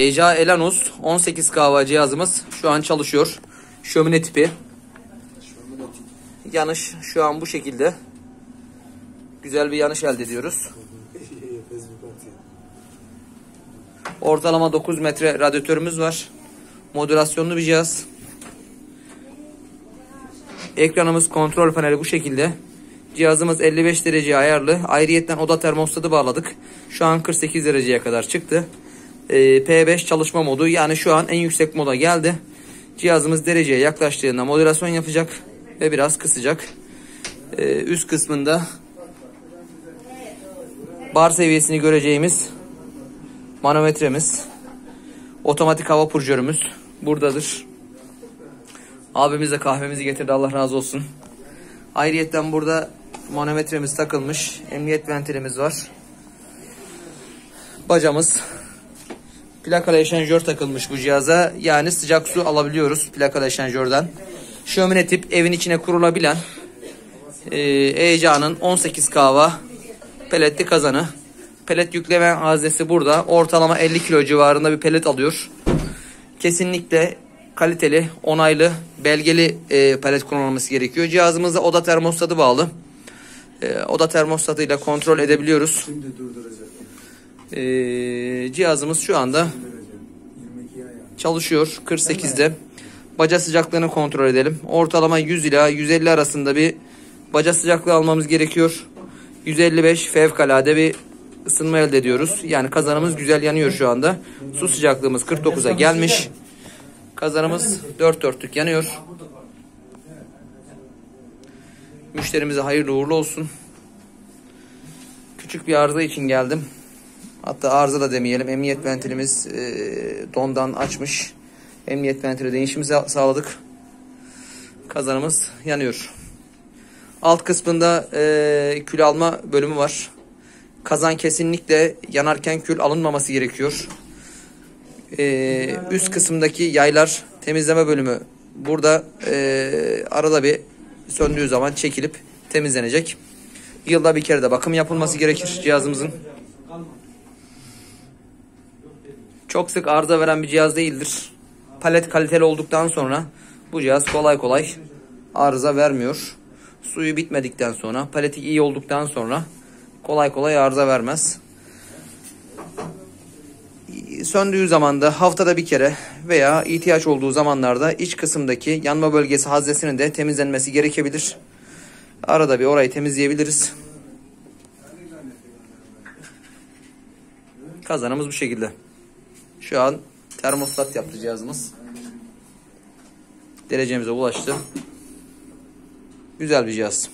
ECA Elanus 18 kW cihazımız şu an çalışıyor. Şömine tipi. Yanış şu an bu şekilde. Güzel bir yanış elde ediyoruz. Ortalama 9 metre radyatörümüz var. Modülasyonlu bir cihaz. Ekranımız, kontrol paneli bu şekilde. Cihazımız 55 dereceye ayarlı. Ayrıyetten oda termostatı bağladık. Şu an 48 dereceye kadar çıktı. P5 çalışma modu, yani şu an en yüksek moda geldi. Cihazımız dereceye yaklaştığında modülasyon yapacak ve biraz kısacak. Üst kısmında bar seviyesini göreceğimiz manometremiz, otomatik hava purjörümüz buradadır. Abimiz de kahvemizi getirdi, Allah razı olsun. Ayrıyetten burada manometremiz takılmış, emniyet ventilimiz var. Bacamız, plakalı eşanjör takılmış bu cihaza. Yani sıcak su alabiliyoruz plakalı eşanjörden. Şömine tip, evin içine kurulabilen ECA'nın 18 kW peletli kazanı. Pelet yükleme haznesi burada. Ortalama 50 kilo civarında bir pelet alıyor. Kesinlikle kaliteli, onaylı, belgeli pelet kullanılması gerekiyor. Cihazımızda oda termostatı bağlı. Oda termostatıyla kontrol edebiliyoruz. Cihazımız şu anda çalışıyor 48'de. Baca sıcaklığını kontrol edelim. Ortalama 100 ila 150 arasında bir baca sıcaklığı almamız gerekiyor. 155 fevkalade bir ısınma elde ediyoruz. Yani kazanımız güzel yanıyor şu anda. Su sıcaklığımız 49'a gelmiş. Kazanımız 4 dörtlük yanıyor. Müşterimize hayırlı uğurlu olsun. Küçük bir arıza için geldim. Hatta arıza da demeyelim. Emniyet ventilimiz dondan açmış. Emniyet ventili değişimi sağladık. Kazanımız yanıyor. Alt kısmında kül alma bölümü var. Kazan kesinlikle yanarken kül alınmaması gerekiyor. Üst kısımdaki yaylar temizleme bölümü burada arada bir söndüğü zaman çekilip temizlenecek. Yılda bir kere de bakım yapılması gerekir cihazımızın. Çok sık arıza veren bir cihaz değildir. Palet kaliteli olduktan sonra bu cihaz kolay kolay arıza vermiyor. Suyu bitmedikten sonra, paleti iyi olduktan sonra kolay kolay arıza vermez. Söndüğü zaman da haftada bir kere veya ihtiyaç olduğu zamanlarda iç kısımdaki yanma bölgesi haznesinin de temizlenmesi gerekebilir. Arada bir orayı temizleyebiliriz. Kazanımız bu şekilde. Şu an termostat yaptı cihazımız. Derecemize ulaştı. Güzel bir cihaz.